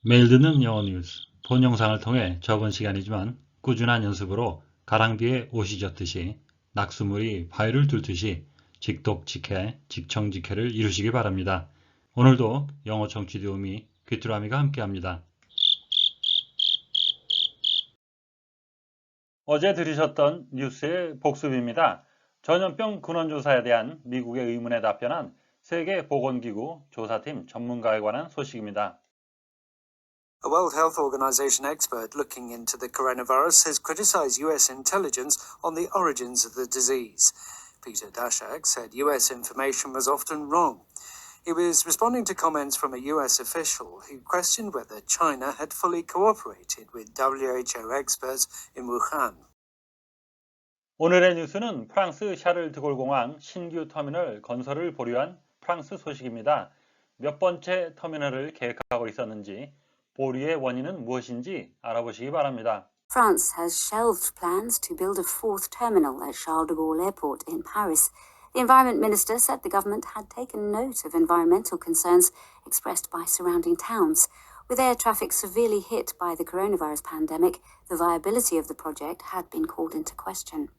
매일 듣는 영어 뉴스, 본 영상을 통해 적은 시간이지만 꾸준한 연습으로 가랑비에 옷이 젖듯이 낙수물이 바위를 뚫듯이 직독직해, 직청직해를 이루시기 바랍니다. 오늘도 영어 청취 도우미 귀뚜라미가 함께합니다. 어제 들으셨던 뉴스의 복습입니다. 전염병 근원조사에 대한 미국의 의문에 답변한 세계보건기구 조사팀 전문가에 관한 소식입니다. A World Health Organization expert looking into the coronavirus has criticized US intelligence on the origins of the disease. Peter Daszak said US information was often wrong. He was responding to comments from a US official who questioned whether China had fully cooperated with WHO experts in Wuhan. 오늘의 뉴스는 프랑스 샤를 드골 공항 신규 터미널 건설을 보류한 프랑스 소식입니다. 몇 번째 터미널을 계획하고 있었는지, 보류의 원인은 무엇인지 알아보시기 바랍니다. France has shelved plans to build a fourth terminal at Charles de Gaulle Airport in Paris. The Environment Minister said the government had taken note of environmental concerns expressed by surrounding towns. With air traffic severely hit by the coronavirus pandemic, the viability of the project had been called into question.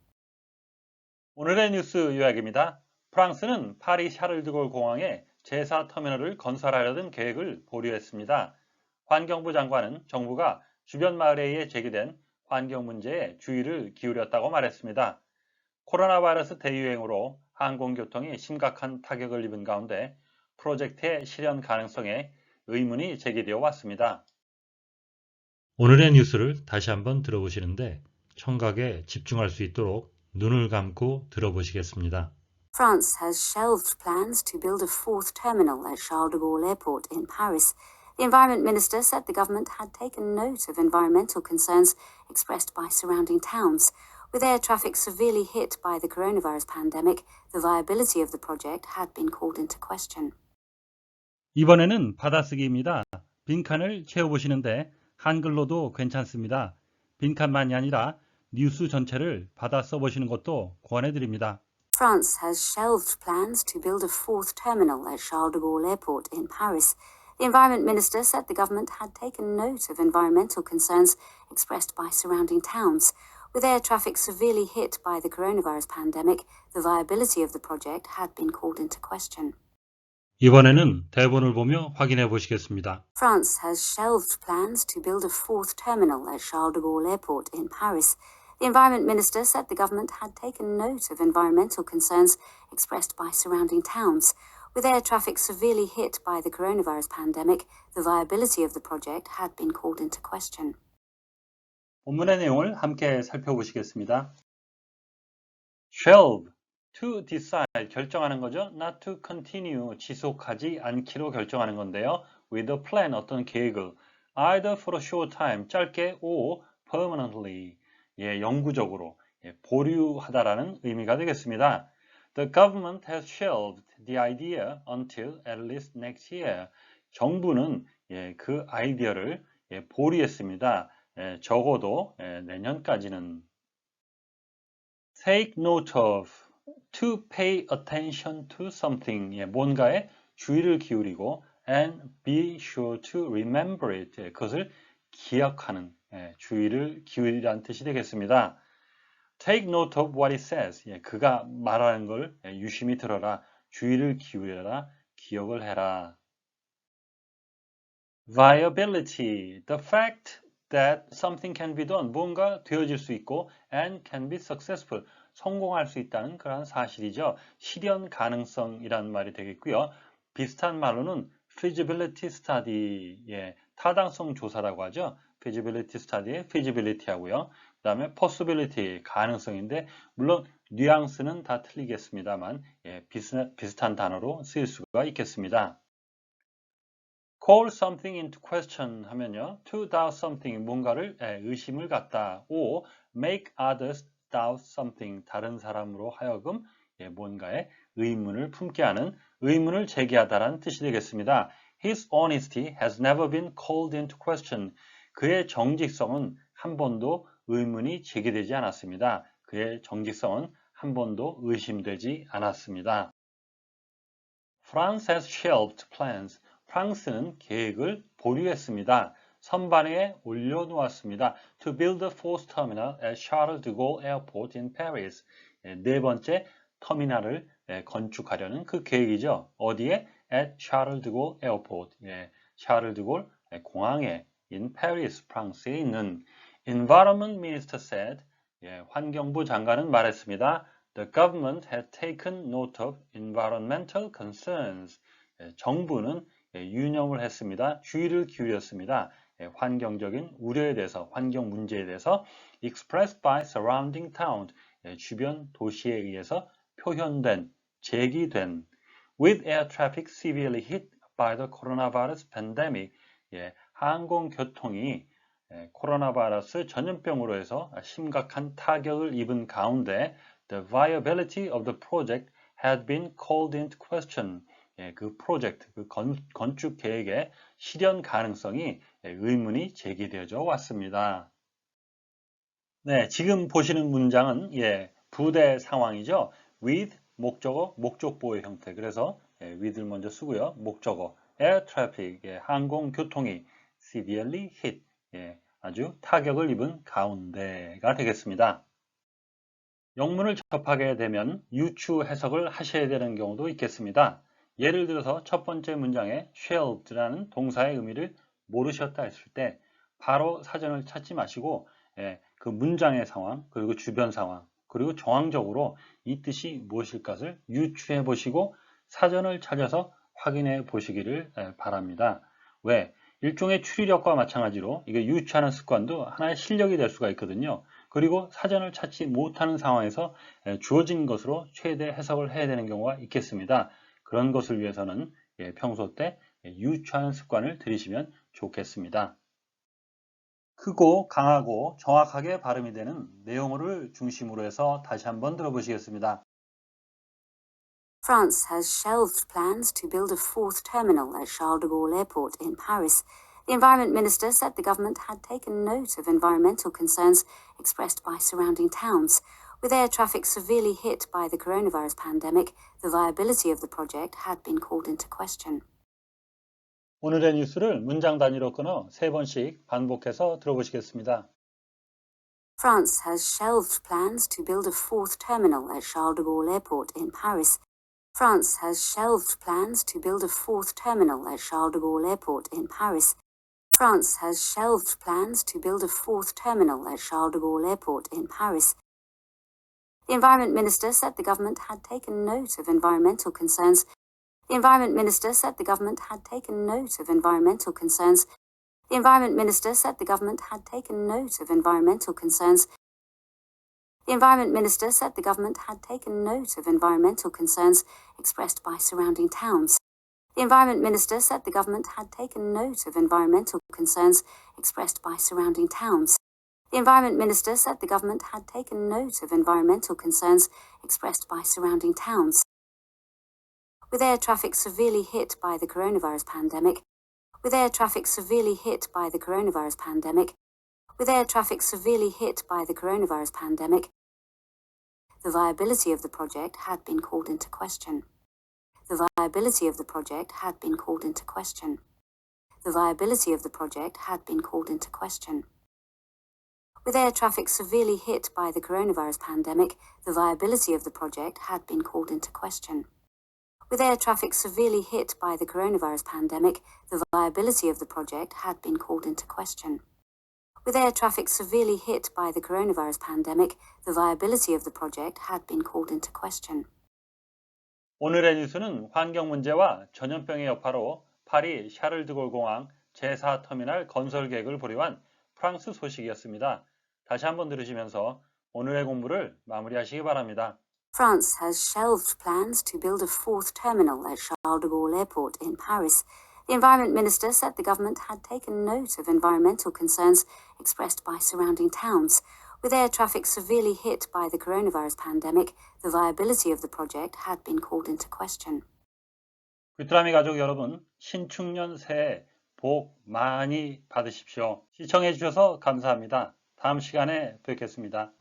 오늘의 뉴스 요약입니다. 프랑스는 파리 샤를드골 공항에 제4터미널을 건설하려던 계획을 보류했습니다. 환경부 장관은 정부가 주변 마을에 의해 제기된 환경 문제에 주의를 기울였다고 말했습니다. 코로나 바이러스 대유행으로 항공교통이 심각한 타격을 입은 가운데 프로젝트의 실현 가능성에 의문이 제기되어 왔습니다. 오늘의 뉴스를 다시 한번 들어보시는데 청각에 집중할 수 있도록 눈을 감고 들어보시겠습니다. France has shelved plans to build a fourth terminal at Charles de Gaulle Airport in Paris. The Environment Minister said the government had taken note of environmental concerns expressed by surrounding towns. With air traffic severely hit by the coronavirus pandemic, the viability of the project had been called into question. 이번에는 받아쓰기입니다. 빈칸을 채워보시는데 한글로도 괜찮습니다. 빈칸만이 아니라 뉴스 전체를 받아 써보시는 것도 권해드립니다. France has shelved plans to build a fourth terminal at Charles de Gaulle Airport in Paris. The Environment Minister said the government had taken note of environmental concerns expressed by surrounding towns. With air traffic severely hit by the coronavirus pandemic, the viability of the project had been called into question. 이번에는 대본을 보며 확인해 보시겠습니다. France has shelved plans to build a fourth terminal at Charles de Gaulle Airport in Paris. The Environment Minister said the government had taken note of environmental concerns expressed by surrounding towns. With air traffic severely hit by the coronavirus pandemic, the viability of the project had been called into question. 본문의 내용을 함께 살펴보시겠습니다. shelve, to decide, 결정하는 거죠. not to continue, 지속하지 않기로 결정하는 건데요. with a plan, 어떤 계획을 either for a short time, 짧게 or permanently, 영구적으로 보류하다라는 의미가 되겠습니다. The government has shelved the idea until at least next year. 정부는 그 아이디어를 보류했습니다. 적어도 내년까지는. Take note of, to pay attention to something, 뭔가에 주의를 기울이고 and be sure to remember it, 그것을 기억하는, 주의를 기울이라는 뜻이 되겠습니다. Take note of what it says, 그가 말하는 걸 유심히 들어라, 주의를 기울여라, 기억을 해라. Viability, the fact that something can be done, 뭔가 되어질 수 있고 and can be successful, 성공할 수 있다는 그런 사실이죠. 실현 가능성이라는 말이 되겠고요. 비슷한 말로는 feasibility study, 타당성 조사라고 하죠. feasibility study의 feasibility 하고요. 그 다음에 possibility, 가능성인데 물론 뉘앙스는 다 틀리겠습니다만 비슷한 단어로 쓰일 수가 있겠습니다. call something into question 하면요. to doubt something, 뭔가를 의심을 갖다. or make others doubt something, 다른 사람으로 하여금 뭔가에 의문을 품게 하는, 의문을 제기하다라는 뜻이 되겠습니다. His honesty has never been called into question. 그의 정직성은 한 번도 의문이 제기되지 않았습니다. 그의 정직성은 한 번도 의심되지 않았습니다. France has shelved plans. 프랑스는 계획을 보류했습니다. 선반에 올려놓았습니다. To build a fourth terminal at Charles de Gaulle Airport in Paris. 네 번째 터미널을 건축하려는 그 계획이죠. 어디에? At Charles de Gaulle Airport. 샤를 드골 공항에 in Paris, 프랑스에 있는 Environment Minister said. 환경부 장관은 말했습니다. The government had taken note of environmental concerns. 정부는 유념을 했습니다. 주의를 기울였습니다. 환경적인 우려에 대해서, 환경 문제에 대해서 expressed by surrounding towns, 주변 도시에 의해서 표현된, 제기된 with air traffic severely hit by the coronavirus pandemic, 항공교통이 코로나 바이러스 전염병으로 해서 심각한 타격을 입은 가운데 the viability of the project had been called into question. 그 프로젝트, 그 건축 계획의 실현 가능성이 의문이 제기되어져 왔습니다. 네, 지금 보시는 문장은 부대 상황이죠. with 목적어, 목적보의 형태. 그래서 with를 먼저 쓰고요. 목적어, air traffic, 항공교통이 severely hit, 아주 타격을 입은 가운데가 되겠습니다. 영문을 접하게 되면 유추 해석을 하셔야 되는 경우도 있겠습니다. 예를 들어서 첫 번째 문장에 shelved라는 동사의 의미를 모르셨다 했을 때 바로 사전을 찾지 마시고 그 문장의 상황, 그리고 주변 상황, 그리고 정황적으로 이 뜻이 무엇일까를 유추해 보시고 사전을 찾아서 확인해 보시기를 바랍니다. 왜? 일종의 추리력과 마찬가지로 이게 유추하는 습관도 하나의 실력이 될 수가 있거든요. 그리고 사전을 찾지 못하는 상황에서 주어진 것으로 최대 해석을 해야 되는 경우가 있겠습니다. 그런 것을 위해서는 평소 때 유추하는 습관을 들이시면 좋겠습니다. 크고 강하고 정확하게 발음이 되는 내용어를 중심으로 해서 다시 한번 들어보시겠습니다. France has shelved plans to build a fourth terminal at Charles de Gaulle Airport in Paris. The Environment Minister said the government had taken note of environmental concerns expressed by surrounding towns. With air traffic severely hit by the coronavirus pandemic, the viability of the project had been called into question. 오늘의 뉴스를 문장 단위로 끊어 3번씩 반복해서 들어보시겠습니다. France has shelved plans to build a fourth terminal at Charles de Gaulle Airport in Paris. France has shelved plans to build a fourth terminal at Charles de Gaulle Airport in Paris. France has shelved plans to build a fourth terminal at Charles de Gaulle Airport in Paris. The Environment Minister said the government had taken note of environmental concerns. The Environment Minister said the government had taken note of environmental concerns. The Environment Minister said the government had taken note of environmental concerns. The Environment Minister said the government had taken note of environmental concerns expressed by surrounding towns. The Environment Minister said the government had taken note of environmental concerns expressed by surrounding towns. The Environment Minister said the government had taken note of environmental concerns expressed by surrounding towns. With air traffic severely hit by the coronavirus pandemic, with air traffic severely hit by the coronavirus pandemic, with air traffic severely hit by the coronavirus pandemic, the viability of the project had been called into question. The viability of the project had been called into question. The viability of the project had been called into question. With air traffic severely hit by the coronavirus pandemic, the viability of the project had been called into question. With air traffic severely hit by the coronavirus pandemic, the viability of the project had been called into question. With air traffic severely hit by the coronavirus pandemic, the viability of the project had been called into question. 오늘의 뉴스는 환경 문제와 전염병의 여파로 파리 샤를드골 공항 제4터미널 건설 계획을 보류한 프랑스 소식이었습니다. 다시 한번 들으시면서 오늘의 공부를 마무리하시기 바랍니다. France has shelved plans to build a fourth terminal at Charles de Gaulle Airport in Paris. The Environment Minister said the government had taken note of environmental concerns expressed by surrounding towns. With air traffic severely hit by the coronavirus pandemic, the viability of the project had been called into question. 귀뚜라미 가족 여러분, 신축년 새해 복 많이 받으십시오. 시청해 주셔서 감사합니다. 다음 시간에 뵙겠습니다.